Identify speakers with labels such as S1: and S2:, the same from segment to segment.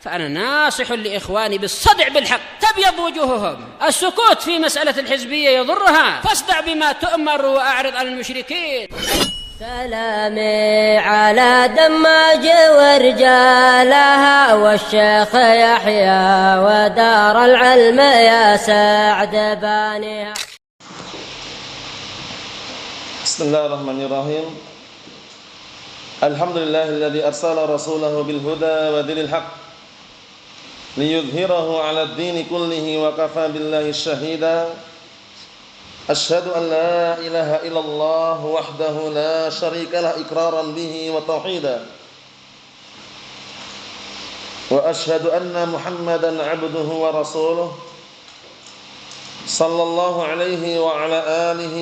S1: فأنا ناصح لإخواني بالصدع بالحق تبيض وجوههم. السكوت في مسألة الحزبية يضرها، فاصدع بما تؤمر وأعرض عن المشركين.
S2: سلامي على دماج ورجالها والشيخ يحيى ودار العلم يا سعد بانيها.
S3: بسم الله الرحمن الرحيم. الحمد لله الذي أرسل رسوله بالهدى ودين الحق ليظهره على الدين كله وكفى بالله شهيدا. أشهد أن لا إله إلا الله وحده لا شريك له إقرارا به وتوحيدا، وأشهد أن محمدا عبده ورسوله صلى الله عليه وعلى آله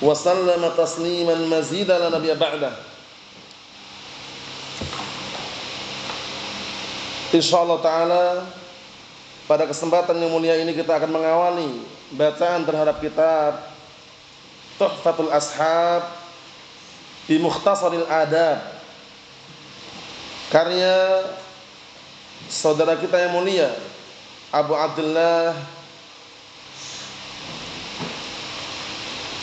S3: وسلم تسليما مزيدا لا نبي بعده. Insyaallah ta'ala pada kesempatan yang mulia ini kita akan mengawali bacaan terhadap kitab Tuhfatul Ashab bi Mukhtasaril Adab, karya saudara kita yang mulia Abu Abdullah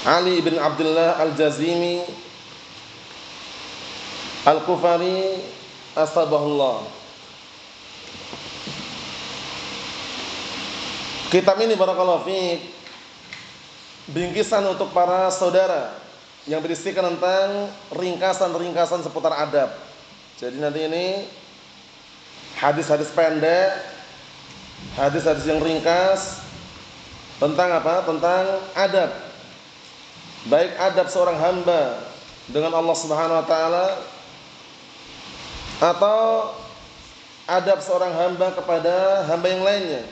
S3: Ali bin Abdullah Al-Jazimi Al-Kufari astabahullah. Kitab ini barakallahu fiik bingkisan untuk para saudara yang berisikan tentang ringkasan-ringkasan seputar adab. Jadi nanti ini hadis-hadis pendek, hadis-hadis yang ringkas tentang apa? Tentang adab. Baik adab seorang hamba dengan Allah Subhanahu wa taala atau adab seorang hamba kepada hamba yang lainnya,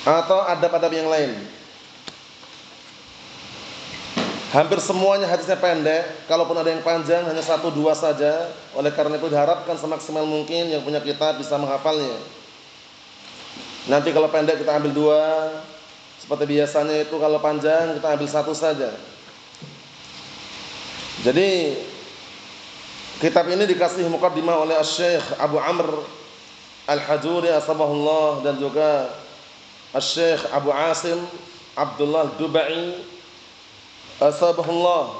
S3: atau adab-adab yang lain. Hampir semuanya hadisnya pendek, kalaupun ada yang panjang hanya 1-2 saja. Oleh karena itu diharapkan semaksimal mungkin yang punya kitab bisa menghafalnya. Nanti kalau pendek kita ambil 2, seperti biasanya itu kalau panjang kita ambil 1 saja. Jadi kitab ini dikasih muqaddimah oleh Syekh Abu Amr Al-Hajuri asbahullah dan juga Syekh Abu Asim Abdullah Dubai asbahullah,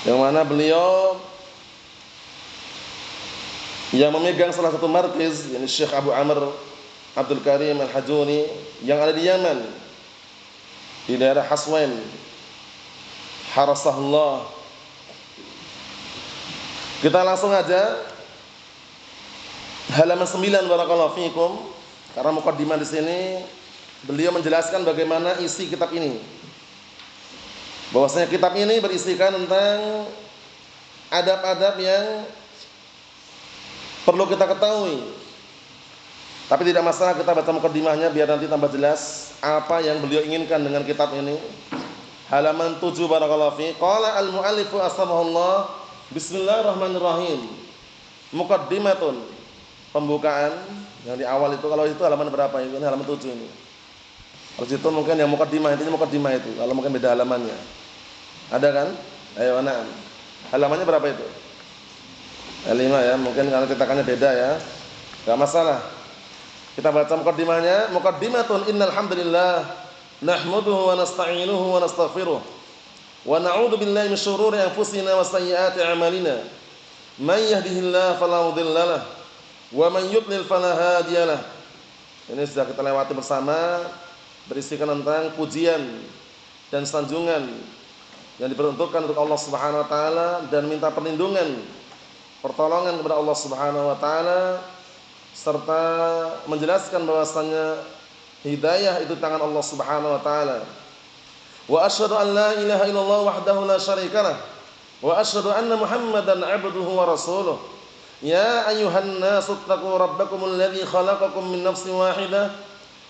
S3: yang mana beliau yang memegang salah satu markiz, yakni Syekh Abu Amr Abdul Karim Al-Hajuri yang ada di Yaman, di daerah Haswain harasahullah. Kita langsung aja halaman 9 barakallahu fiikum. Karena muqaddimah di sini beliau menjelaskan bagaimana isi kitab ini. Bahwasanya kitab ini berisikan tentang adab-adab yang perlu kita ketahui. Tapi tidak masalah kita baca muqaddimahnya biar nanti tambah jelas apa yang beliau inginkan dengan kitab ini. Halaman 7 barakallahu fi. Qala al-muallif asbahullah. Bismillahirrahmanirrahim. Muqaddimatun, pembukaan yang di awal itu. Kalau itu halaman berapa? Ini halaman 7 ini. Kalau itu mungkin yang muqaddimah, intinya muqaddimah itu. Kalau mungkin beda halamannya. Ada kan? Ayo, na'am. Halamannya berapa itu? 5 ya, mungkin karena cetakannya beda ya. Enggak masalah. Kita baca muqaddimahnya. Muqaddimatun innal hamdalillah nahmaduhu wa nasta'inuhu wa nastaghfiruh wa na'udzu billahi min shururi anfusina wa sayyiati a'malina. May yahdihillahu fala mudilla lahu wa man yudlil fala hadiyalah. Ini sudah kita lewati bersama, berisikan tentang pujian dan sanjungan yang diperuntukkan untuk Allah Subhanahu wa taala dan minta perlindungan, pertolongan kepada Allah Subhanahu wa taala, serta menjelaskan bahwasanya hidayah itu tangan Allah Subhanahu wa taala. Wa asyhadu an la ilaha illallah wahdahu la syarikalah wa asyhadu anna Muhammadan 'abduhu wa rasuluh. Ya ayyuhan nasu ittaqu rabbakumul ladzi khalaqakum min nafsin wahidah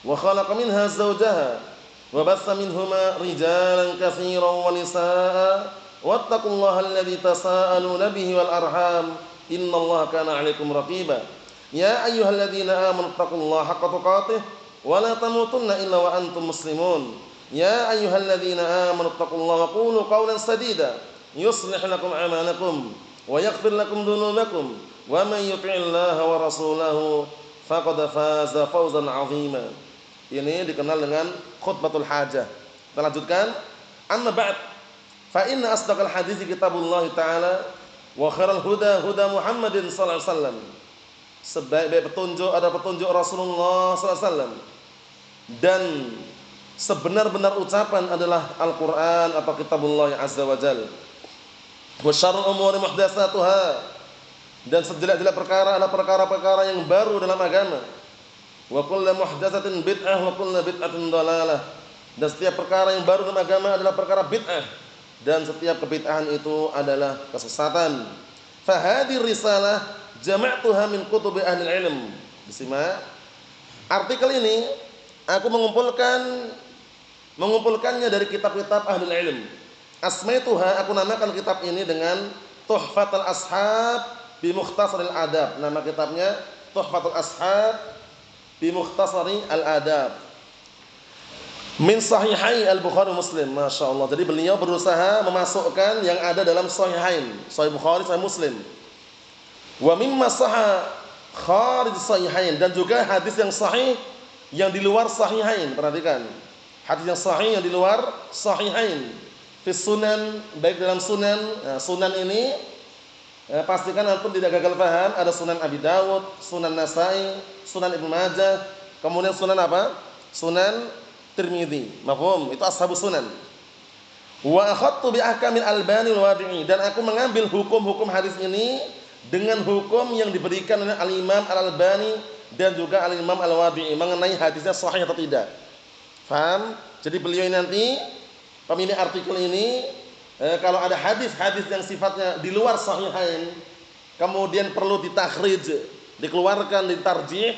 S3: wa khalaqa minha zawjaha wa bassa minhuma rijalan katsiran wa nisaa'a wattaqullaha alladzi tasaaluna bihi wal arham innallaha kana 'alaikum raqiba. Ya ayyuhalladzina amanu ittaqullaha haqqa tuqatih wa la tamutunna illa wa antum muslimun. Ya ayyuhalladzina amanu ittaqullaha wa qulu qawlan sadida yuslih lakum a'malakum wa yaghfir lakum dzunubakum wa may yuti'illaha wa rasulahu faqad faza fawzan 'azima. Ini dikenal dengan khutbatul hajah. Kita lanjutkan. Amma ba'd, fa inna asdaqal hadits kitabullah ta'ala wa khairal huda huda Muhammadin sallallahu alaihi wasallam. Sebaik-baik petunjuk ada petunjuk Rasulullah sallallahu alaihi wasallam. Dan sebenar-benar ucapan adalah Al-Qur'an atau kitabullah azza wa jalla. Wa syarrul umuri muhdatsatuha, dan sejelek-jelek perkara adalah perkara-perkara yang baru dalam agama. Wa kullu muhdatsatin bid'ah wa kullu bid'atin dhalalah, dan setiap perkara yang baru dalam agama adalah perkara bid'ah, dan setiap kebid'ahan itu adalah kesesatan. Fa hadhihi risalah jama'tuha min kutubi ahli ilm. Disimak artikel ini, aku mengumpulkannya dari kitab-kitab ahli ilm. Asmaituha, aku namakan kitab ini dengan Tuhfatul Ashab bi Mukhtasaril Adab. Nama kitabnya Tuhfatul Ashab bi Mukhtasari Al-Adab. Min Sahihai Al-Bukhari Muslim. Masya Allah. Jadi beliau berusaha memasukkan yang ada dalam Sahihain, Sahih Bukhari, Sahih Muslim. Wa mimma sahha kharij Sahihain, dan juga hadis yang sahih yang di luar Sahihain. Perhatikan, hadis yang sahih yang di luar Sahihain. Fi sunan, baik dalam sunan. Nah, sunan ini pastikan antum tidak gagal paham. Ada sunan Abi Dawud, sunan Nasai, sunan Ibnu Majah, kemudian sunan apa? Sunan Tirmidzi. Mafhum? Itu ashabus sunan. Wa akhadtu bi ahkamil Albani al-Wadi'i, dan aku mengambil hukum-hukum hadis ini dengan hukum yang diberikan oleh Al-Imam Al-Albani dan juga Al-Imam Al-Wadi'i mengenai hadisnya sahih atau tidak. Paham? Jadi beliau nanti pemilik artikel ini, kalau ada hadis-hadis yang sifatnya di luar sahihain, kemudian perlu ditakhrij, dikeluarkan, ditarjih,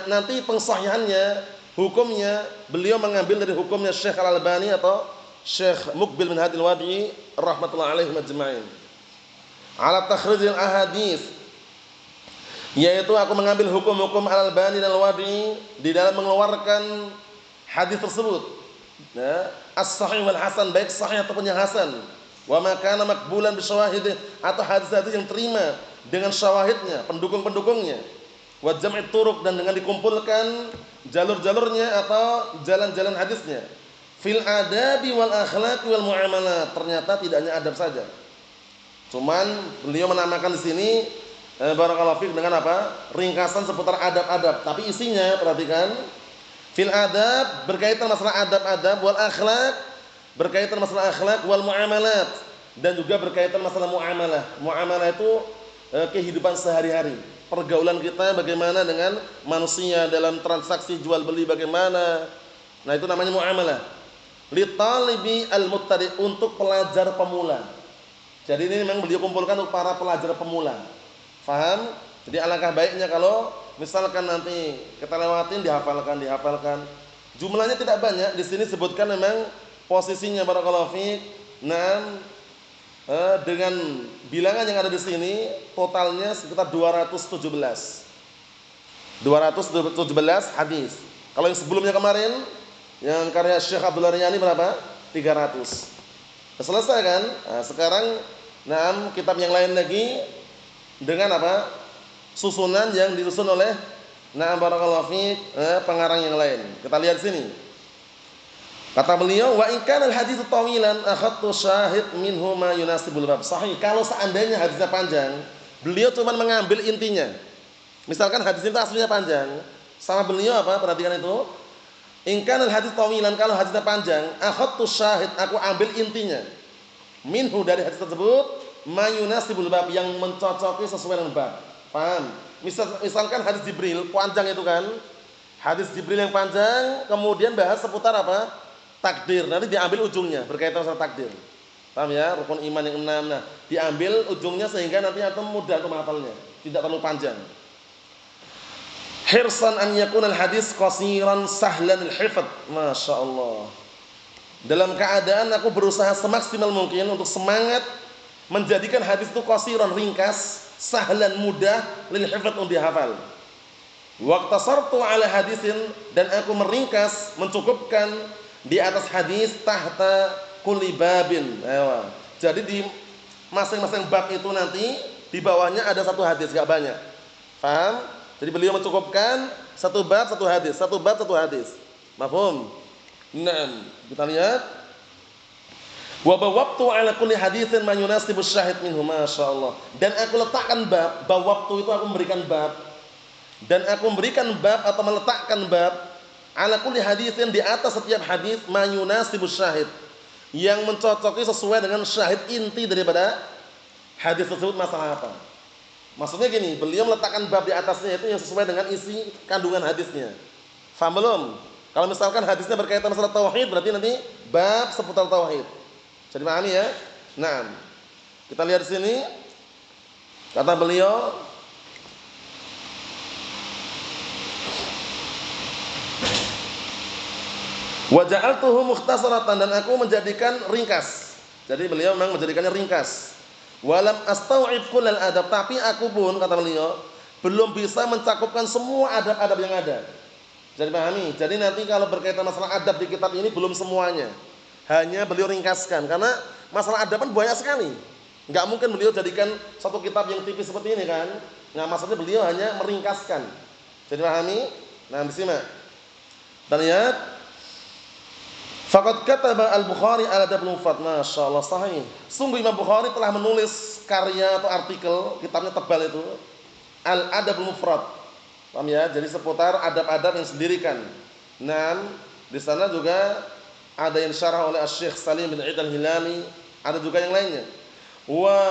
S3: nanti pengsahihannya, hukumnya beliau mengambil dari hukumnya Syekh Al-Albani atau Syekh Muqbil bin Hadil Wadi'i rahmatullahi alaihi majma'in. Ala takhrijil ahadits, yaitu aku mengambil hukum-hukum Al-Albani dan Al-Wadi'i di dalam mengeluarkan hadis tersebut. Nah, as-sahih wal hasan, baik sahih ataupun yang hasan. Wa ma kana maqbulan bi syawahidih, atau hadis-hadis yang terima dengan syawahidnya, pendukung-pendukungnya. Wa jam'i turuq, dan dengan dikumpulkan jalur-jalurnya atau jalan-jalan hadisnya. Fil adabi wal akhlaq wal muamalat, ternyata tidak hanya adab saja. Cuman beliau menamakan di sini barakallahu fiik dengan apa? Ringkasan seputar adab-adab, tapi isinya perhatikan, fil adab berkaitan masalah adab-adab, wal akhlaq berkaitan masalah akhlak, wal muamalat, dan juga berkaitan masalah muamalah. Muamalah itu kehidupan sehari-hari, pergaulan kita bagaimana dengan manusia dalam transaksi jual beli bagaimana. Nah, itu namanya muamalah. Li talibi al-muttadi, untuk pelajar pemula. Jadi ini memang beliau kumpulkan untuk para pelajar pemula. Faham? Jadi alangkah baiknya kalau misalkan nanti kita lewatin, dihafalkan. Jumlahnya tidak banyak. Di sini sebutkan memang posisinya barakallahu fiik. Dengan bilangan yang ada di sini totalnya sekitar 217 hadis. Kalau yang sebelumnya kemarin yang karya Syekh Abdullah Riyani berapa? 300. Selesai kan? Nah, sekarang kitab yang lain lagi dengan apa? Susunan yang disusun oleh barakallahu fiik pengarang yang lain. Kita lihat sini. Kata beliau, wa in kana al-hadits tawilan akhadtu syahid minhu ma yunasibul bab. Sahih, kalau seandainya hadisnya panjang, beliau cuma mengambil intinya. Misalkan hadis itu aslinya panjang, sama beliau apa? Perhatikan itu. In kana al-hadits tawilan, kalau hadisnya panjang, akhadtu syahid, aku ambil intinya. Minhu, dari hadis tersebut, ma yunasibul bab, yang mencocoki sesuai dengan bab. Paham? Misalkan hadis Jibril panjang itu kan, hadis Jibril yang panjang, kemudian bahas seputar apa? Takdir. Nanti diambil ujungnya berkaitan sama takdir. Paham ya? Rukun iman yang 6. Nah, diambil ujungnya sehingga nanti antum mudah untuk menghafalnya, tidak terlalu panjang. Hirsan an yakuna al-hadis qasiran sahlan al-hifdz. Masya Allah. Dalam keadaan aku berusaha semaksimal mungkin untuk semangat menjadikan hadis itu qasiran, ringkas, sahlan, mudah, lil hifdz, untuk dihafal. Waqtasartu ala hadisin, dan aku meringkas, mencukupkan di atas hadis tahta kulli babin. Jadi di masing-masing bab itu nanti di bawahnya ada satu hadis, enggak banyak. Paham? Jadi beliau mencukupkan satu bab satu hadis, satu bab satu hadis. Mafhum? Naam. Kita lihat. Wa bawabtu ala kulli haditsin ma yunasibu syahid minhu, masyaallah. Dan aku letakkan bab, bawabtu itu aku memberikan bab. Dan aku memberikan bab atau meletakkan bab ala kulli haditsin di atas setiap hadis ma yunasibu syahid, yang mencocoki sesuai dengan syahid inti daripada hadis tersebut masalah apa. Maksudnya gini, beliau meletakkan bab di atasnya itu yang sesuai dengan isi kandungan hadisnya. Faham belum? Kalau misalkan hadisnya berkaitan masalah tauhid, berarti nanti bab seputar tauhid. Jadi pahami ya? Nah, kita lihat di sini kata beliau, wa ja'altuhu mukhtasaratan, dan aku menjadikan ringkas. Jadi beliau memang menjadikannya ringkas. Walam astau'ib kullal adab, tapi aku pun kata beliau belum bisa mencakupkan semua adab-adab yang ada. Jadi pahami. Jadi nanti kalau berkaitan masalah adab di kitab ini belum semuanya. Hanya beliau ringkaskan karena masalah adab kan banyak sekali. Enggak mungkin beliau jadikan satu kitab yang tipis seperti ini kan. Nah, maksudnya beliau hanya meringkaskan. Jadi pahami? Nah, disimak. Dan lihat, faqad kataba al-Bukhari ala adab al-mufrad, masyaallah sahih. Sungguh Imam Bukhari telah menulis karya atau artikel, kitabnya tebal itu, al-adab al-mufrad. Paham ya? Jadi seputar adab-adab yang sendirikan. Nah, di sana juga ada yang syarah oleh Asy-Syaikh Salim bin Eid al-Hilali, ada juga yang lainnya. Wa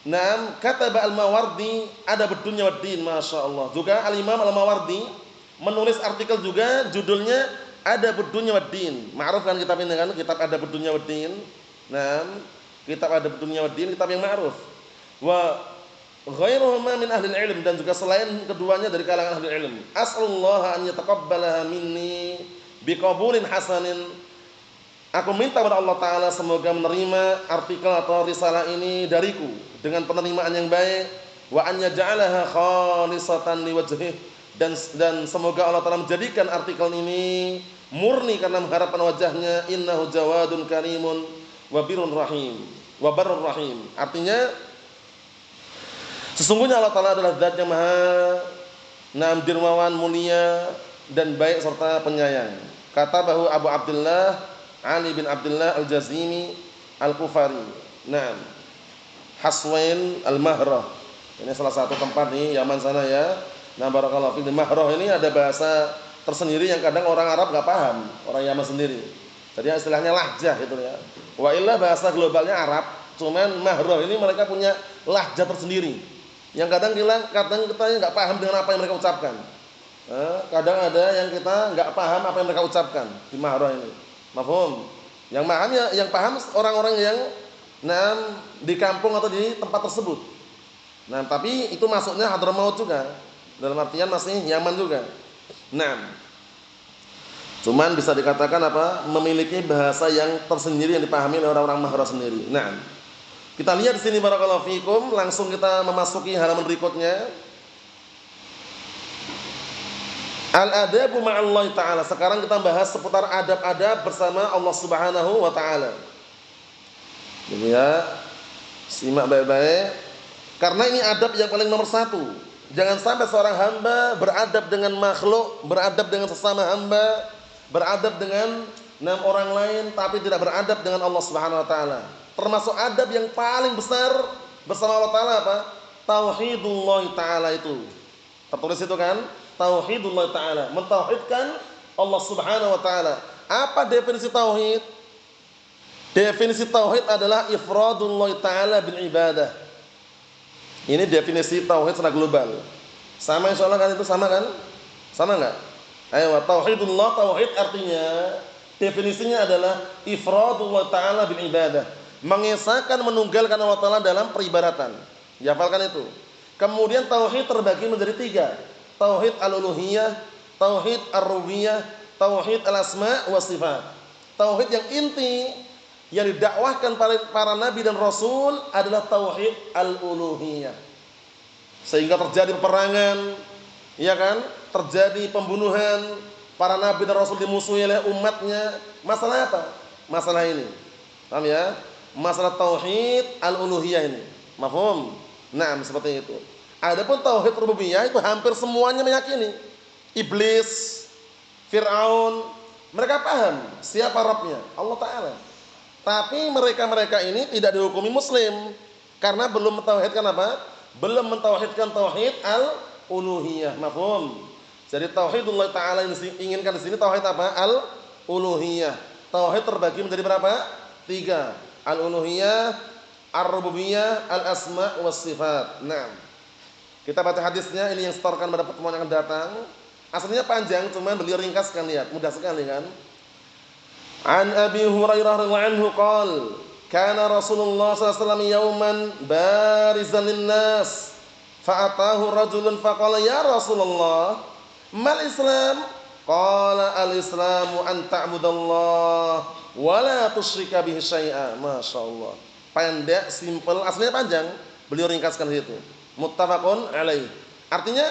S3: Naam kataba al-Mawardi adab ad-dunya wad-din, masyaallah. Juga al-Imam al-Mawardi menulis artikel juga judulnya Adab ad-dunya wad-din. Ma'ruf kan kitab ini kan, kitab Adab ad-dunya wad-din. Naam, kitab Adab ad-dunya wad-din, kitab yang ma'ruf. Wa ghairuhuma min ahli ilm, dan juga selain keduanya dari kalangan ahli ilm. As'alullah an yataqabbalaha minni biqabulin hasanin. Aku minta kepada Allah Ta'ala semoga menerima artikel atau risalah ini dariku dengan penerimaan yang baik. Wa an yaj'alaha khalisatan liwajhih, dan semoga Allah Ta'ala menjadikan artikel ini murni karena mengharapkan wajahnya. Innahu jawadun karimun wa birrun rahim wa barrur rahim. Artinya sesungguhnya Allah Ta'ala adalah zat yang maha dermawan, mulia dan baik serta penyayang. Kata bahwa Abu Abdullah Ali bin Abdullah al-Jazimi al-Kufari. Naam. Haswain al-Mahrah. Ini salah satu tempat di Yaman sana ya. Nah, barakallahu fiik. Di Mahrah ini ada bahasa tersendiri yang kadang orang Arab enggak paham, orang Yaman sendiri. Jadi istilahnya lahjah gitu ya. Wa illa bahasa globalnya Arab, cuman Mahrah ini mereka punya lahjah tersendiri. Yang kadang kita enggak paham dengan apa yang mereka ucapkan. Kadang ada yang kita enggak paham apa yang mereka ucapkan di Mahrah ini. Mafhum? Yang paham orang-orang yang di kampung atau di tempat tersebut. Nah, tapi itu masuknya Hadramaut juga. Dalam artian masih Yaman juga. Nah, cuman bisa dikatakan apa? Memiliki bahasa yang tersendiri yang dipahami oleh orang-orang Mahrah sendiri. Nah, kita lihat di sini barakallahu fikum, langsung kita memasuki halaman berikutnya. Al-adabu ma'allahi ta'ala. Sekarang kita bahas seputar adab-adab bersama Allah Subhanahu wa ta'ala. Jadi ya, simak baik-baik. Karena ini adab yang paling nomor satu. Jangan sampai seorang hamba beradab dengan makhluk, beradab dengan sesama hamba, beradab dengan orang lain, tapi tidak beradab dengan Allah Subhanahu wa ta'ala. Termasuk adab yang paling besar bersama Allah Ta'ala apa? Tauhidullah ta'ala itu. Tertulis itu kan? Tauhidullah ta'ala, mentauhidkan Allah Subhanahu wa ta'ala. Apa definisi tauhid? Definisi tauhid adalah ifradullah ta'ala bil ibadah. Ini definisi tauhid secara global. Sama insyaallah kan, itu sama kan? Sama enggak? Ayo, tauhidullah, tauhid artinya definisinya adalah ifradullah ta'ala bil ibadah. Mengesahkan, menunggalkan Allah Ta'ala dalam peribadatan. Dihafalkan itu. Kemudian tauhid terbagi menjadi tiga. Tauhid al-uluhiyah, tauhid ar-rububiyah, tauhid al-asma wa sifat. Tauhid yang inti yang didakwahkan para nabi dan rasul adalah tauhid al-uluhiyah. Sehingga terjadi peperangan, ya kan? Terjadi pembunuhan, para nabi dan rasul dimusuhi oleh umatnya. Masalah apa? Masalah ini. Paham ya? masalah tauhid al-uluhiyah ini. Mafhum? Nah, seperti itu. Adapun tauhid rububiyah itu hampir semuanya meyakini. Iblis, Fir'aun, mereka paham siapa Rabbnya, Allah Ta'ala. Tapi mereka-mereka ini tidak dihukumi muslim karena belum mentauhidkan apa? Belum mentauhidkan tauhid al-uluhiyah. Mafhum? Jadi tauhidullah Ta'ala yang diinginkan di sini tauhid apa? Al-uluhiyah. Tauhid terbagi menjadi berapa? 3. Al-uluhiyah, ar-rububiyah, al-asma' was sifat. Nah, kita baca hadisnya ini yang setorkan pada pertemuan yang akan datang. Aslinya panjang, cuman beliau ringkaskan, lihat, mudah sekali kan. An Abi Hurairah radhiyallahu anhu qala, kana Rasulullah sallallahu alaihi wasallam yauman barizan linnas, fa atahu rajulun faqala ya Rasulullah, mal Islam? Qala al-islamu an ta'budallaha wa la tusyrika bihi syai'a. Masyaallah. Pendek, simpel, aslinya panjang, beliau ringkaskan di situ. Muttafaqun alaih. Artinya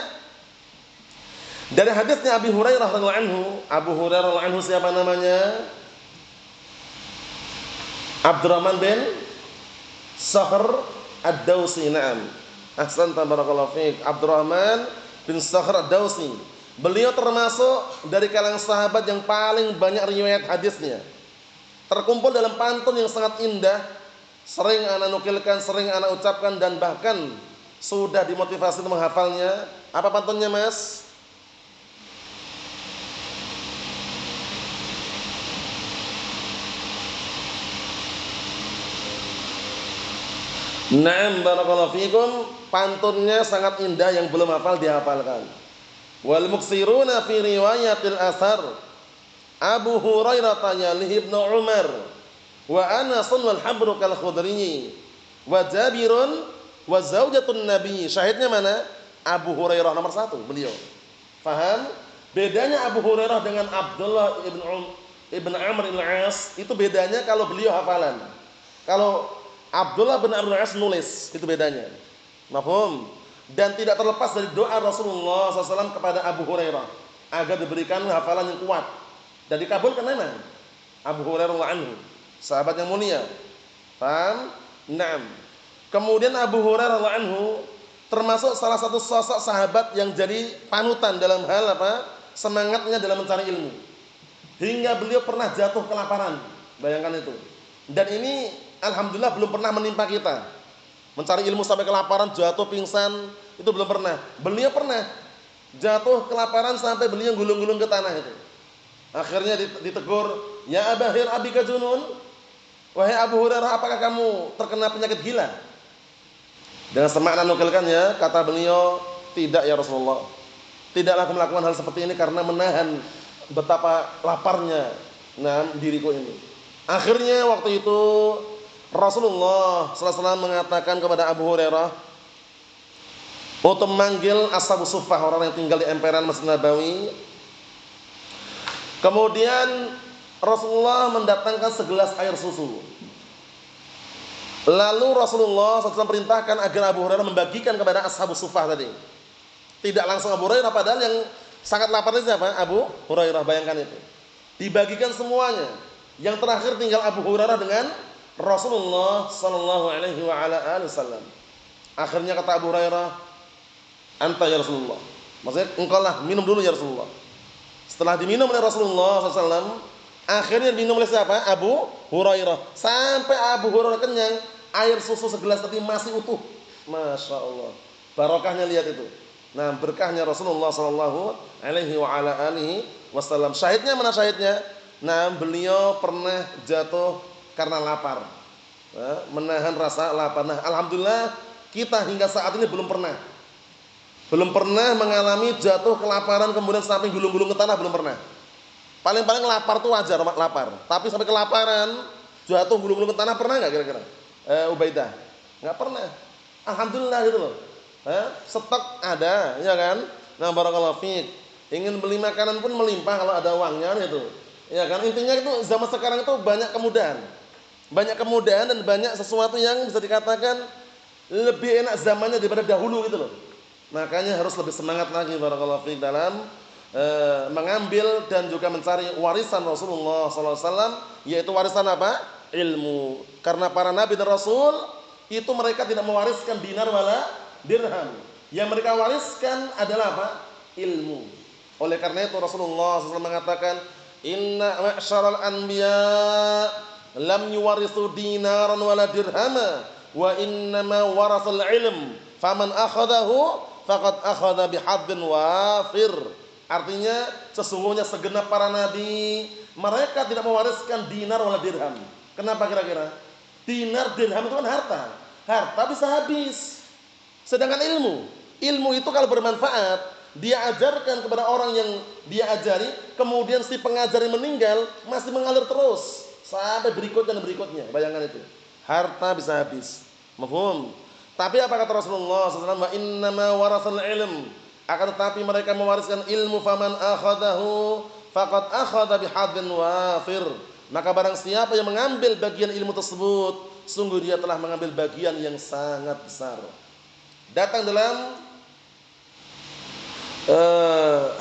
S3: dari hadisnya Abi Hurairah radhiyallahu anhu, Abu Hurairah radhiyallahu anhu siapa namanya? Abdurrahman bin Sakhr ad-Dawsi. Naam. Ahsanta barakallahu fiik. Abdurrahman bin Sakhr ad-Dawsi. Beliau termasuk dari kalangan sahabat yang paling banyak riwayat hadisnya. Terkumpul dalam pantun yang sangat indah, sering ana nukilkan, sering ana ucapkan dan bahkan sudah dimotivasi untuk menghafalnya. Apa pantunnya, Mas? Naam barakallahu fikum, pantunnya sangat indah yang belum hafal dihafalkan. Wal muksiruna fi riwayatil athar Abu Hurairah yalihi Ibnu Umar wa Anas wal Habru kal Khudri wa Jabirun wa zaujatun Nabi. Syahidnya mana? Abu Hurairah nomor 1 beliau. Faham? Bedanya Abu Hurairah dengan Abdullah ibn Amr al-As itu bedanya kalau beliau hafalan. Kalau Abdullah bin Amr al-As nulis, itu bedanya. Mafhum? Dan tidak terlepas dari doa Rasulullah SAW kepada Abu Hurairah agar diberikan hafalan yang kuat dan dikabulkan memang. Abu Hurairah anhu, sahabat yang mulia. Paham? Naam. Kemudian Abu Hurairah anhu termasuk salah satu sosok sahabat yang jadi panutan dalam hal apa? Semangatnya dalam mencari ilmu. Hingga beliau pernah jatuh kelaparan. Bayangkan itu. Dan ini alhamdulillah belum pernah menimpa kita. Mencari ilmu sampai kelaparan, jatuh pingsan, itu belum pernah. Beliau pernah jatuh kelaparan sampai beliau gulung-gulung ke tanah itu. Akhirnya ditegur, "Ya Abahir abika junun?" Wahai Abu Hurairah, apakah kamu terkena penyakit gila? Dengan semakna nukilkan ya, kata beliau, "Tidak ya Rasulullah. Tidaklah aku melakukan hal seperti ini karena menahan betapa laparnya diriku ini." Akhirnya waktu itu Rasulullah SAW mengatakan kepada Abu Hurairah untuk memanggil Ashabus Suffah, orang yang tinggal di emperan Masjid Nabawi. Kemudian Rasulullah mendatangkan segelas air susu. Lalu Rasulullah SAW perintahkan agar Abu Hurairah membagikan kepada Ashabus Suffah tadi. Tidak langsung Abu Hurairah, padahal yang sangat lapar itu siapa? Abu Hurairah, bayangkan itu. Dibagikan semuanya. Yang terakhir tinggal Abu Hurairah dengan Rasulullah sallallahu alaihi wa ala alihi wasallam. Akhirnya kata Abu Hurairah, "Anta ya Rasulullah." Maksudnya, engkau lah, minum dulu ya Rasulullah. Setelah diminum oleh Rasulullah SAW, akhirnya diminum oleh siapa? Abu Hurairah. Sampai Abu Hurairah kenyang, air susu segelas tadi masih utuh. Masya Allah. Barokahnya lihat itu. Nah, berkahnya Rasulullah sallallahu alaihi wa ala alihi wasallam. Syahidnya mana syahidnya? Nah, beliau pernah jatuh karena lapar, menahan rasa lapar. Nah, alhamdulillah kita hingga saat ini belum pernah mengalami jatuh kelaparan kemudian sampai gulung-gulung ke tanah, belum pernah. Paling-paling lapar tuh wajar, lapar. Tapi sampai kelaparan, jatuh gulung-gulung ke tanah pernah nggak kira-kira? Ubaidah, nggak pernah. Alhamdulillah gitu loh. Stok ada, ya kan? Nah, barakallahu fiik. Ingin beli makanan pun melimpah kalau ada uangnya gitu. Ya kan? Intinya itu zaman sekarang itu banyak kemudahan. Banyak kemudahan dan banyak sesuatu yang bisa dikatakan lebih enak zamannya daripada dahulu gitu loh. Makanya harus lebih semangat lagi barakallahu fiik dalam mengambil dan juga mencari warisan Rasulullah SAW, yaitu warisan apa? ilmu. Karena para nabi dan rasul itu mereka tidak mewariskan dinar wala dirham. Yang mereka wariskan adalah apa? Ilmu. Oleh karena itu Rasulullah SAW mengatakan, inna ma'syaral anbiya lam yuwarithu dinaran wala dirhama wa innama warathul ilm faman akhadahu faqad akhadha bihadzin wafir. Artinya sesungguhnya segenap para nabi mereka tidak mewariskan dinar wala dirham. Kenapa kira-kira? Dinar dirham itu kan harta. Harta bisa habis. Sedangkan ilmu itu kalau bermanfaat, dia ajarkan kepada orang yang dia ajari, kemudian si pengajar yang meninggal masih mengalir terus sampai berikutnya dan berikutnya. Bayangkan itu. Harta bisa habis. Mafhum? Tapi apa kata Rasulullah SAW? Wa innama warathul ilm. Akan tetapi mereka mewariskan ilmu, faman akhadahu faqad akhadha bihadzin wafir. Maka barang siapa yang mengambil bagian ilmu tersebut, sungguh dia telah mengambil bagian yang sangat besar. Datang dalam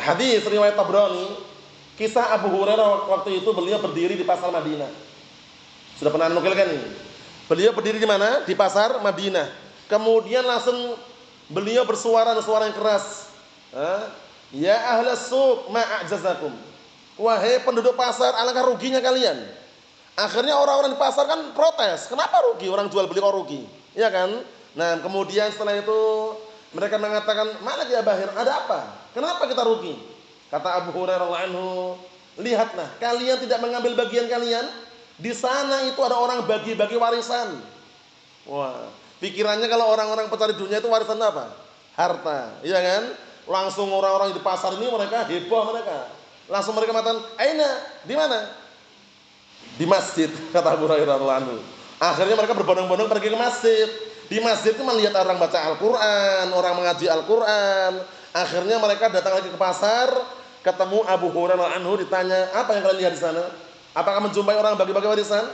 S3: hadis riwayat Tabrani, kisah Abu Hurairah waktu itu beliau berdiri di pasar Madinah. Sudah pernah nukilkan ini. Beliau berdiri di mana? Di pasar Madinah. Kemudian langsung beliau bersuara yang keras. Ya ahlas suq ma'ajazakum. Wahai penduduk pasar, alangkah ruginya kalian. Akhirnya orang-orang di pasar kan protes. Kenapa rugi? Orang jual beli kok rugi? Ya kan? Nah, kemudian setelah itu mereka mengatakan, "Mana ya Bahir? Ada apa? Kenapa kita rugi?" Kata Abu Hurairah anhu, "Lihatlah, kalian tidak mengambil bagian kalian. Di sana itu ada orang bagi-bagi warisan." Wah, pikirannya kalau orang-orang pencari dunia itu warisan apa? Harta, iya kan? Langsung orang-orang di pasar ini mereka heboh mereka. Langsung mereka mengatakan, "Aina? Di mana?" Di masjid, kata Abu Hurairah anhu. Akhirnya mereka berbondong-bondong pergi ke masjid. Di masjid itu melihat orang baca Al-Quran, orang mengaji Al-Quran. Akhirnya mereka datang lagi ke pasar, ketemu Abu Hurairah anhu, ditanya, "Apa yang kalian lihat di sana? Apakah menjumpai orang bagi-bagi warisan?"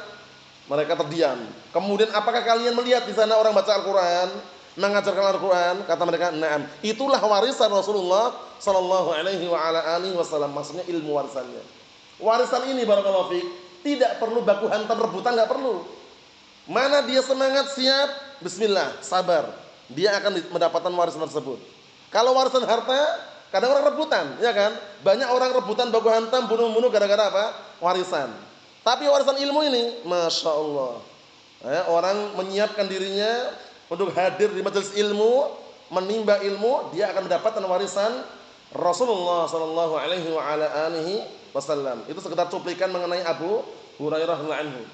S3: Mereka terdiam. Kemudian, "Apakah kalian melihat di sana orang baca Al-Quran, mengajarkan Al-Quran?" Kata mereka, "Na'am." Itulah warisan Rasulullah sallallahu alaihi wa ala alihi wasallam. Maksudnya ilmu warisannya. Warisan ini barakallahu fiik tidak perlu baku hantam rebutan, enggak perlu. Mana dia semangat, siap, bismillah, sabar, dia akan mendapatkan warisan tersebut. Kalau warisan harta, kadang orang rebutan, ya kan? Banyak orang rebutan baku hantam, bunuh-bunuh gara-gara apa? Warisan. Tapi warisan ilmu ini, masya Allah, orang menyiapkan dirinya untuk hadir di majelis ilmu, menimba ilmu, dia akan mendapatkan warisan Rasulullah Sallallahu Alaihi Wasallam. Itu sekedar cuplikan mengenai Abu Hurairah anhu.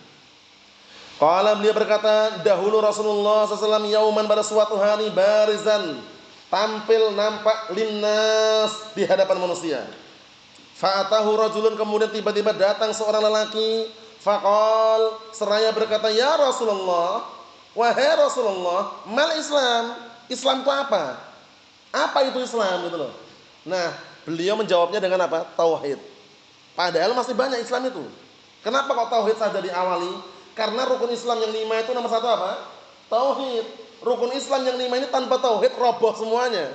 S3: Qala, beliau berkata, dahulu Rasulullah SAW yauman, pada suatu hari, barizan, tampil nampak linnas, di hadapan manusia. Fa'atahu rajulun, kemudian tiba-tiba datang seorang lelaki. Faqal, seraya berkata, "Ya Rasulullah, wahai Rasulullah, mal Islam? Islam itu apa? Apa itu Islam?" Gitu loh. Nah, beliau menjawabnya dengan apa? Tauhid. Padahal masih banyak Islam itu. Kenapa kok tauhid saja diawali? Karena rukun Islam yang 5 itu nomor 1 apa? Tauhid. Rukun Islam yang 5 ini tanpa tauhid roboh semuanya.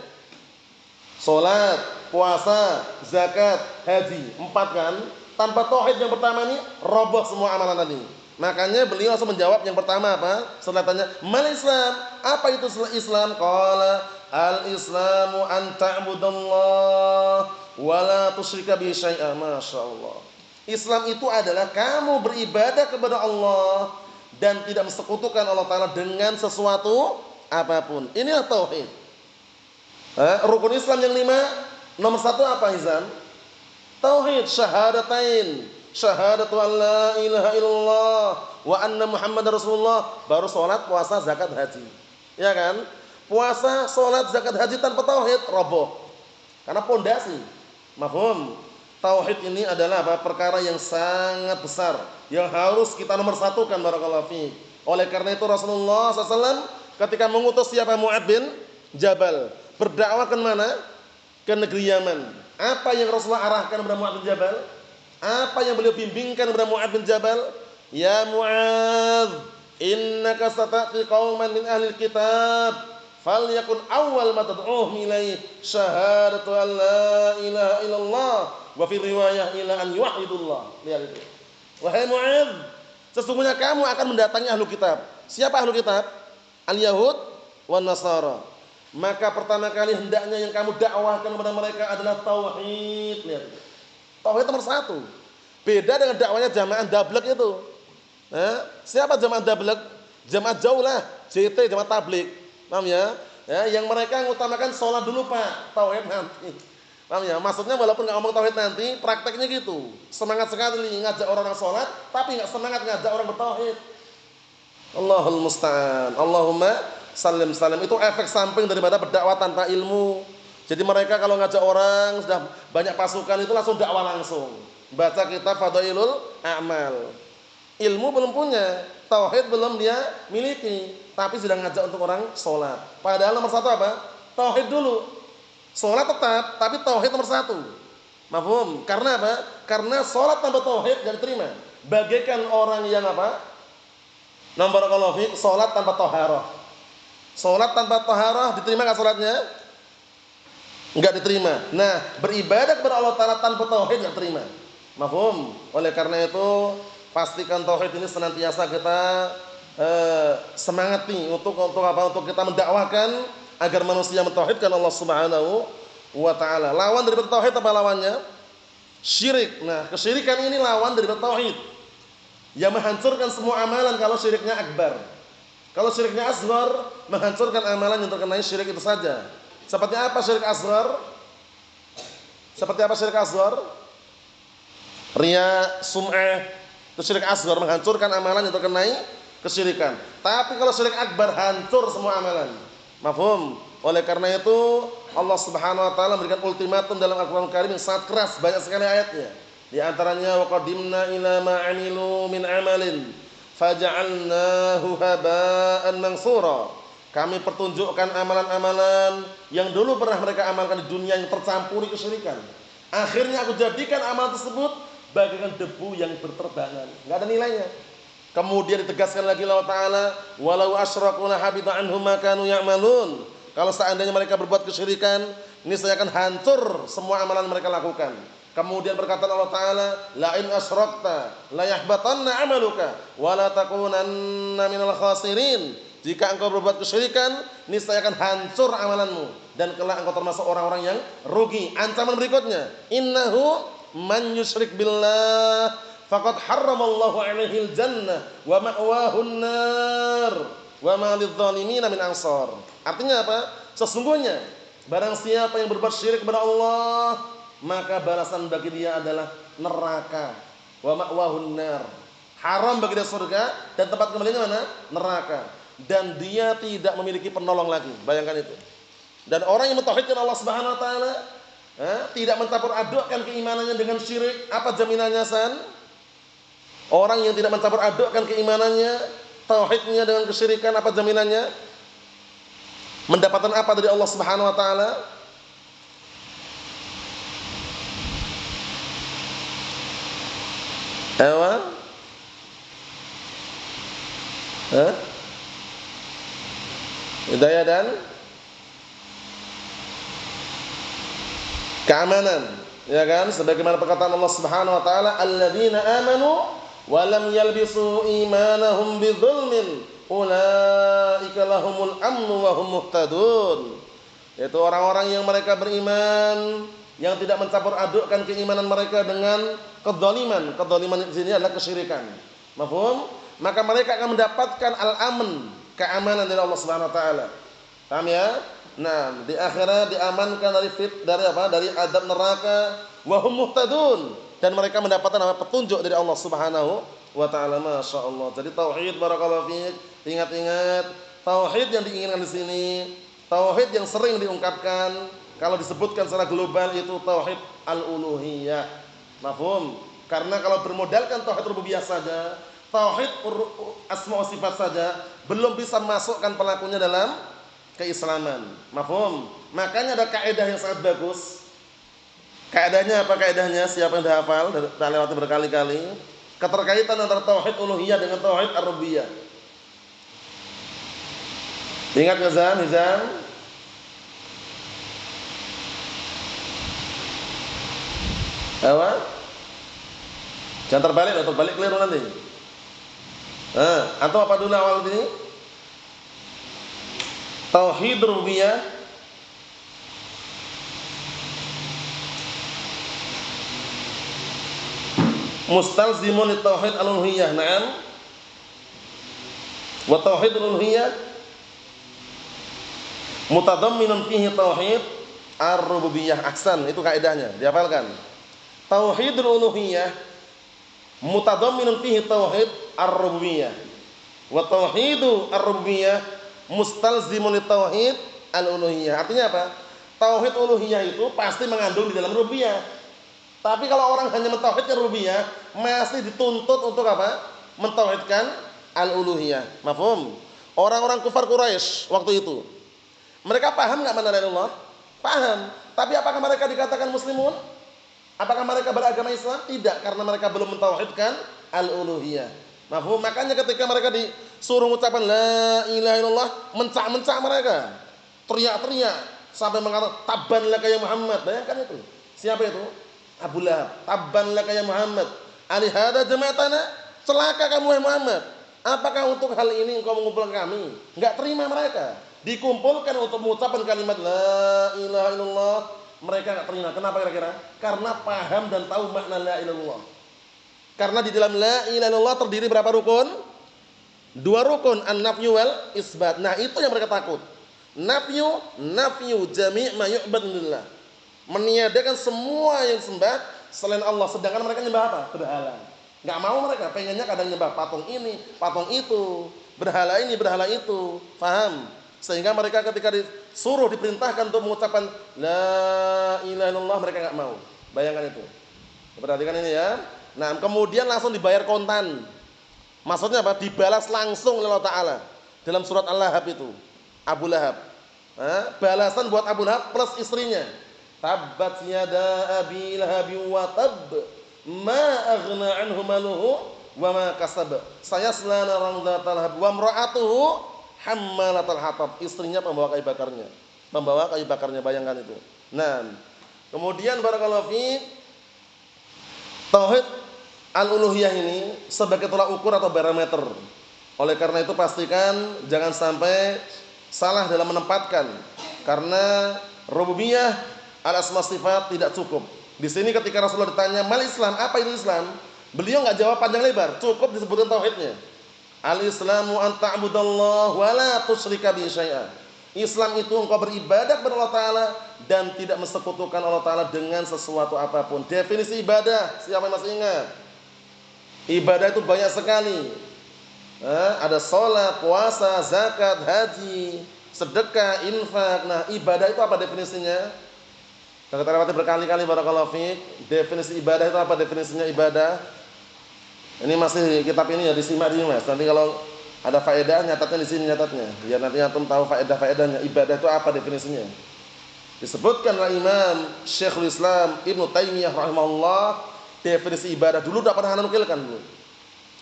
S3: Salat, puasa, zakat, haji, 4 kan? Tanpa tauhid yang pertama ini roboh semua amalan tadi. Makanya beliau langsung menjawab yang pertama apa? Setelah tanya, "Mal Islam?" Apa itu Islam? Qala, "Al-Islamu an ta'budallah wa la tusyrika bihi syai'a." Masyaallah. Islam itu adalah kamu beribadah kepada Allah dan tidak mensekutukan Allah Ta'ala dengan sesuatu apapun. Inilah tauhid. Rukun Islam yang 5, nomor 1 apa Izan? Tauhid, syahadatain. Syahadatu an la ilaha illallah wa anna Muhammad Rasulullah. Baru sholat, puasa, zakat, haji. Ya kan? Puasa, sholat, zakat, haji tanpa tauhid roboh. Karena pondasi. Mafhum? Tauhid ini adalah apa? Perkara yang sangat besar yang harus kita nomor satukan, barakallahu fiik. Oleh karena itu Rasulullah SAW ketika mengutus siapa? Mu'adz bin Jabal berdakwah ke mana? Ke negeri Yaman. Apa yang Rasulullah arahkan kepada Mu'adz bin Jabal? Apa yang beliau bimbingkan kepada Mu'adz bin Jabal? Ya Mu'adz, innaka sata'ti qauman min ahli kitab, falyakun awwal ma tad'uhum ilaihi syahadatu an la ilaha illallah wa fi riwayah ila an yuwahhidullah. Lihat itu. Wahai Mu'adz, Sesungguhnya kamu akan mendatangi ahlu kitab. Siapa ahlu kitab? Al-Yahud wan Nasara. Maka pertama kali hendaknya yang kamu dakwahkan kepada mereka adalah tauhid. Lihat. Tauhid nomor 1. Beda dengan dakwanya jamaah dablek itu. Siapa jamaah dablek? Jamaah jauh lah, JT, jamaah tablik. Paham ya? Yang mereka mengutamakan sholat dulu Pak, tauhid nanti. Paham ya? Maksudnya walaupun nggak ngomong tauhid nanti, prakteknya gitu. Semangat sekali ngajak orang sholat, tapi nggak semangat ngajak orang bertauhid. Allahul musta'an. Allahumma salim. Itu efek samping daripada berdakwah tanpa ilmu. Jadi mereka kalau ngajak orang sudah banyak pasukan itu langsung dakwah langsung. Baca kitab Fadailul A'mal. Ilmu belum punya, tauhid belum dia miliki, tapi sudah ngajak untuk orang sholat. Padahal nomor 1 apa? Tauhid dulu. Sholat tetap, tapi tauhid nomor 1. Mafhum? Karena apa? Karena sholat tanpa tauhid tidak diterima. Bagaikan orang yang apa? Nomor kolofik, sholat tanpa toharoh. Sholat tanpa toharoh diterima nggak sholatnya? Enggak diterima. Nah, beribadah kepada Allah Ta'ala tanpa tauhid enggak terima. Mafhum? Oleh karena itu pastikan tauhid ini senantiasa kita semangati untuk apa? Untuk kita mendakwakan agar manusia mentauhidkan Allah Subhanahu wa taala. Lawan dari tauhid apa lawannya? Syirik. Nah, kesyirikan ini lawan dari tauhid. Yang menghancurkan semua amalan kalau syiriknya akbar. Kalau syiriknya asghar, menghancurkan amalan yang terkena syirik itu saja. Seperti apa syirik asghar? Riya, sum'ah, itu syirik asghar, menghancurkan amalan yang terkena kesyirikan. Tapi kalau syirik akbar, hancur semua amalan. Mafhum? Oleh karena itu Allah Subhanahu wa taala memberikan ultimatum dalam Al-Qur'an Karim yang sangat keras, banyak sekali ayatnya. Di antaranya wa qadimna ila ma 'amilu min 'amalin faja'alnahu haba'an mansura. Kami pertunjukkan amalan-amalan yang dulu pernah mereka amalkan di dunia yang tercampuri kesyirikan. Akhirnya aku jadikan amalan tersebut bagaikan debu yang berterbangan, enggak ada nilainya. Kemudian ditegaskan lagi Allah Ta'ala, walau asyraku la habita anhum ma kanu ya'malun. Kalau seandainya mereka berbuat kesyirikan, niscaya akan hancur semua amalan mereka lakukan. Kemudian berkata Allah Ta'ala, la in asyrakta la yahbatanna 'amaluka wa la takunanna minal khasirin. Jika engkau berbuat kesyirikan, niscaya akan hancur amalanmu dan kelak engkau termasuk orang-orang yang rugi. Ancaman berikutnya, innahu man yusyrik billah faqad harramallahu 'alaihil jannah wa ma'wahun nar wa ma lidh-dhalimin min ansar. Artinya apa? Sesungguhnya barang siapa yang berbuat syirik kepada Allah, maka balasan bagi dia adalah neraka. Wa ma'wahun nar. Haram bagi dia surga dan tempat kembalinya mana? Neraka. Dan dia tidak memiliki penolong lagi. Bayangkan itu. Dan orang yang mentauhidkan Allah Subhanahu wa taala, tidak mencampur adukkan keimanannya dengan syirik, apa jaminannya san? Orang yang tidak mencampur adukkan keimanannya, tauhidnya dengan kesyirikan, apa jaminannya? Mendapatkan apa dari Allah Subhanahu wa taala? Hidayah dan keamanan, ya kan? Sebagaimana perkataan Allah Subhanahu wa taala, alladzina amanu wa lam yalbisu imanahum bidzulmin ulaika lahumul amnu wa hum muhtadun. Yaitu orang-orang yang mereka beriman yang tidak mencampur adukkan keimanan mereka dengan kedzaliman. Kedzaliman di sini adalah kesyirikan. Mafhum? Maka mereka akan mendapatkan al-amn, keamanan dari Allah Subhanahu wa taala. Paham ya? Nah, di akhirat diamankan dari azab neraka, wa hum muhtadun, dan mereka mendapatkan petunjuk dari Allah Subhanahu wa taala. Masyaallah. Jadi tauhid, barakallahu fiik, ingat-ingat tauhid yang diinginkan di sini, tauhid yang sering diungkapkan kalau disebutkan secara global itu tauhid al-uluhiyah. Mafhum? Karena kalau bermodalkan tauhid rububiyah saja, tauhid asma wa sifat saja, belum bisa masukkan pelakunya dalam keislaman. Mafhum? Makanya ada kaidah yang sangat bagus. Kaidahnya apa kaidahnya? Siapa yang dah hafal? Sudah lewati berkali-kali. Keterkaitan antara tauhid uluhiyah dengan tauhid ar-rububiyah. Ingat Hizam? Apa? Jangan terbalik keliru nanti. Antum apa dulu awal ini? Tauhid rububiyah, mustalzimun tauhid al-uluhiyah. Naam. Wa tauhid al-uluhiyah mutadamminun fihi tauhid ar-rububiyah. Ahsan, itu kaidahnya, dihafalkan. Tauhid al-uluhiyah mutadamminun fihi tauhid ar-rububiyah. Wa tauhidu ar-rububiyah mustalzimun tauhid al-uluhiyah. Artinya apa? Tauhid uluhiyah itu pasti mengandung di dalam rububiyah. Tapi kalau orang hanya mentauhidkan rububiyah, masih dituntut untuk apa? Mentauhidkan al-uluhiyah. Mafhum? Orang-orang kufar Quraisy waktu itu, mereka paham enggak mana la ilaha illallah? Paham. Tapi apakah mereka dikatakan muslimun? Apakah mereka beragama Islam? Tidak, karena mereka belum mentauhidkan al-uluhiyah. Mafhum? Makanya ketika mereka disuruh mengucapkan la ilaha illallah, mencak-mencak mereka, teriak-teriak sampai mengatakan tabban laka ya Muhammad. Bayangkan itu. Siapa itu? Abu Lahab. Tabban laka ya Muhammad. Alihada jama'atana, celaka kamu wahai Muhammad. Apakah untuk hal ini engkau mengumpulkan kami? Enggak terima mereka. Dikumpulkan untuk mengucapkan kalimat la ilaha illallah, mereka enggak terima. Kenapa kira-kira? Karena paham dan tahu makna la ilaha illallah. Karena di dalam la ilaha illallah terdiri berapa rukun? 2 rukun, an-nafyu wal isbat. Nah, itu yang mereka takut. Nafyu jami' ma yu'bad lillah. Meniadakan semua yang sembah selain Allah, sedangkan mereka nyembah apa? Berhala. Enggak mau mereka, pengennya kadang nyembah patung ini, patung itu, berhala ini, berhala itu. Paham? Sehingga mereka ketika disuruh diperintahkan untuk mengucapkan la ilaha illallah, mereka enggak mau. Bayangkan itu. Perhatikan ini ya. Nah, kemudian langsung dibayar kontan. Maksudnya apa? Dibalas langsung oleh Allah Ta'ala. Dalam surat Al-Lahab itu, Abu Lahab. Balasan buat Abu Lahab plus istrinya. Tabbat yada abi lahabin wa tab, ma aghna anhu maluhu wa ma kasab, sayasla naran dzatal lahab wa imra'atuhu hammalatal hatab. Istrinya pembawa kayu bakarnya. Membawa kayu bakarnya, bayangkan itu. Nah, kemudian barakallahu fiik, tauhid al-uluhiyah ini sebagai tolak ukur atau barometer. Oleh karena itu pastikan jangan sampai salah dalam menempatkan, karena rububiyah al-asma sifat tidak cukup. Di sini ketika Rasulullah ditanya mal Islam, apa itu Islam? Beliau enggak jawab panjang lebar, cukup disebutkan tauhidnya. Al-Islamu an ta'budallaha wa la tusyrika bihi syai'an. Islam itu engkau beribadah kepada Allah Ta'ala dan tidak mensekutukan Allah Ta'ala dengan sesuatu apapun. Definisi ibadah, siapa yang masih ingat? Ibadah itu banyak sekali. Ada sholat, puasa, zakat, haji, sedekah, infak. Nah, ibadah itu apa definisinya? Kita lewati berkali-kali barakallahu fiik. Definisi ibadah itu apa definisinya ibadah? Ini masih kitab ini ya, disimak dulu Mas. Nanti kalau ada faedah nyatatnya di sini nyatatnya. Biar nanti antum tahu faedah-faedahnya. Ibadah itu apa definisinya? Disebutkan oleh Imam Syekhul Islam Ibnu Taimiyah rahimahullah, definisi ibadah dulu tidak pernah nukilkan dulu.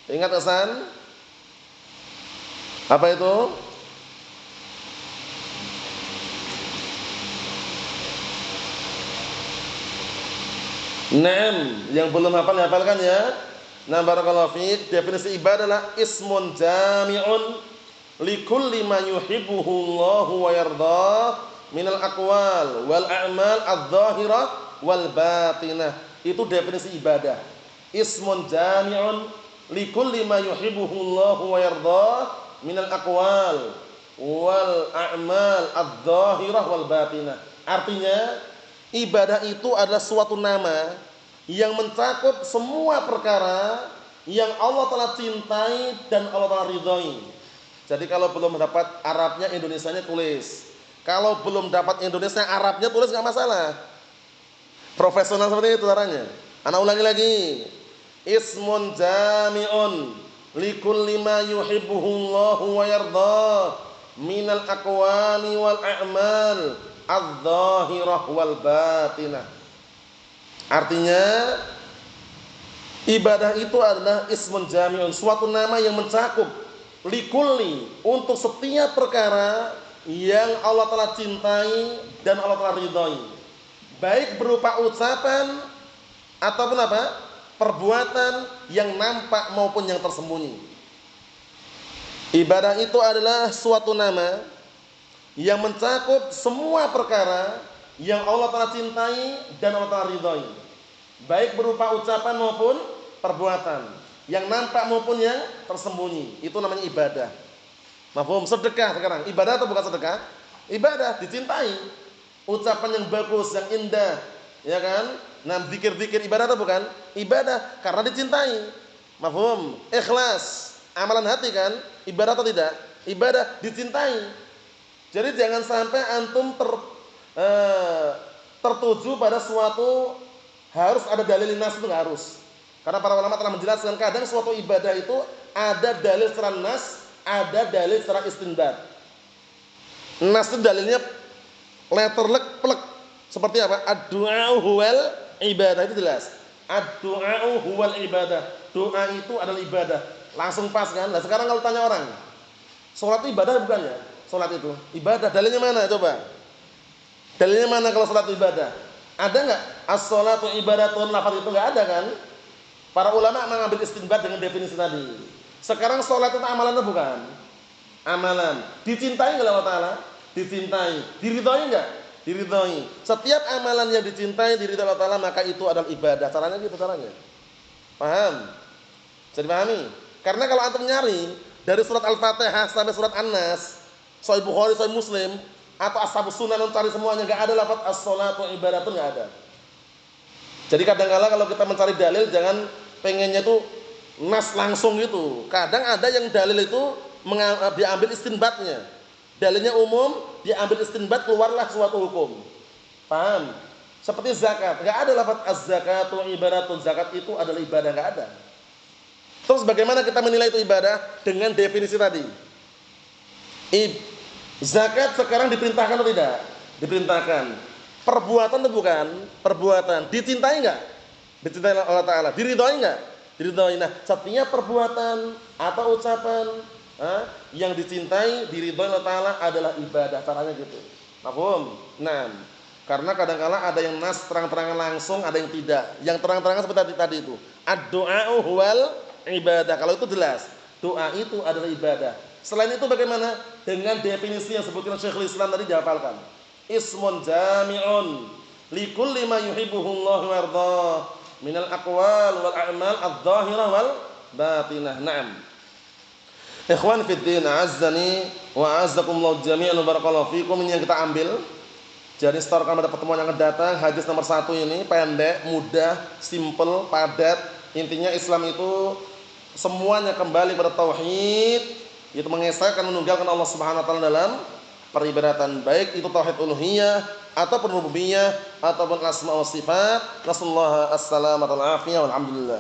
S3: Ingat Hasan? Apa itu? Yang belum hafal hafalkan ya. Nah, barakallahu fiik, definisi ibadah adalah ismun jami'un likulli ma yuhibbuhu Allahu wa yardah minal aqwal wal a'mal adh-dhahirah wal batinah. Itu definisi ibadah. Ismun jami'un likulli ma yuhibbuhu Allahu wa yardah minal aqwal wal a'mal adh-dhahirah wal batinah. Artinya ibadah itu adalah suatu nama yang mencakup semua perkara yang Allah Ta'ala cintai dan Allah Ta'ala ridhai. Jadi kalau belum dapat Arabnya, Indonesianya tulis. Kalau belum dapat Indonesia Arabnya tulis enggak masalah. Profesional seperti itu caranya. Ana ulangi lagi. Ismun jami'un likulli ma yuhibbuhu Allahu wa yardah minal aqwali wal a'mal adh-dhahirah wal batinah. Artinya ibadah itu adalah ismun jami'un, suatu nama yang mencakup likulli, untuk setiap perkara yang Allah Ta'ala cintai dan Allah Ta'ala ridhai, baik berupa ucapan ataupun apa? Perbuatan yang nampak maupun yang tersembunyi. Ibadah itu adalah suatu nama yang mencakup semua perkara yang Allah Ta'ala cintai dan Allah Ta'ala ridhai, baik berupa ucapan maupun perbuatan, yang nampak maupun yang tersembunyi. Itu namanya ibadah. Mafhum? Sedekah sekarang, ibadah atau bukan sedekah? Ibadah, dicintai. Ucapan yang bagus, yang indah, ya kan? Nah, zikir-zikir ibadah atau bukan? Ibadah, karena dicintai. Mafhum? Ikhlas, amalan hati kan? Ibadah atau tidak? Ibadah, dicintai. Jadi jangan sampai antum tertuju pada suatu harus ada dalil nas, itu nggak harus. Karena para ulama telah menjelaskan kadang suatu ibadah itu ada dalil secara nas, ada dalil secara istinbat. Nas itu dalilnya letterlek plek. Seperti apa? Ad-du'a huwal ibadah, itu jelas. Ad-du'a huwal ibadah. Doa itu adalah ibadah. Langsung pas kan? Nah, sekarang kalau tanya orang, salat itu ibadah bukan ya? Salat itu ibadah. Dalilnya mana coba? Dalilnya mana kalau salat itu ibadah? Ada enggak? As-shalatu ibadatun, lafaz itu enggak ada kan? Para ulama mengambil istinbat dengan definisi tadi. Sekarang salat itu amalan atau bukan? Amalan. Dicintai oleh Allah Ta'ala? Dicintai. Diridhoi enggak? Diridhoi. Setiap amalan yang dicintai, diridhoi Allah Ta'ala, maka itu adalah ibadah. Caranya gitu caranya. Paham? Bisa dipahami? Karena kalau antum nyari dari surat Al-Fatihah sampai surat An-Nas, Sahih Bukhari, Sahih Muslim, atau Ashabus Sunan, cari semuanya enggak ada lafaz as-shalatu ibadatun, enggak ada. Jadi kadang-kala kalau kita mencari dalil jangan pengennya tuh nas langsung gitu. Kadang ada yang dalil itu diambil istinbatnya. Dalilnya umum, diambil istinbat, keluarlah suatu hukum. Paham? Seperti zakat, enggak ada lafaz az-zakatu ibadatun, zakat itu adalah ibadah, enggak ada. Terus bagaimana kita menilai itu ibadah? Dengan definisi tadi. Zakat sekarang diperintahkan atau tidak? Diperintahkan. Perbuatan atau bukan? Perbuatan. Dicintai enggak? Dicintai Allah Ta'ala. Diridhoi enggak? Diridhoi. Nah, setiap perbuatan atau ucapan yang dicintai, diridhoi Allah Ta'ala adalah ibadah. Caranya gitu. Mafhum? Nah, karena kadang-kala ada yang nas terang-terangan langsung, ada yang tidak. Yang terang-terangan seperti tadi itu. Ad-du'a huwal ibadah. Kalau itu jelas, doa itu adalah ibadah. Selain itu bagaimana? Dengan definisi yang sebutkan Syekhul Islam tadi dihafalkan. Ismun jami'un likulli ma yuhibbuhullahu wa yardhah minal aqwal wal a'mal adh-dhahirah wal batinah. Naam. Ikhwan fid din, azzani wa azzakumullah jami'an, barakallahu fikum. Ini yang kita ambil. Jadi setorkan pada pertemuan yang akan datang. Hadis nomor 1 ini pendek, mudah, simple, padat. Intinya Islam itu semuanya kembali pada tauhid, itu mengesahkan, menunggalkan Allah Subhanahu wa taala dalam peribadatan, baik itu tauhid uluhiyah ataupun rububiyah ataupun asma wa sifat. Nasallahu as-salamata wal afiyah, walhamdulillah.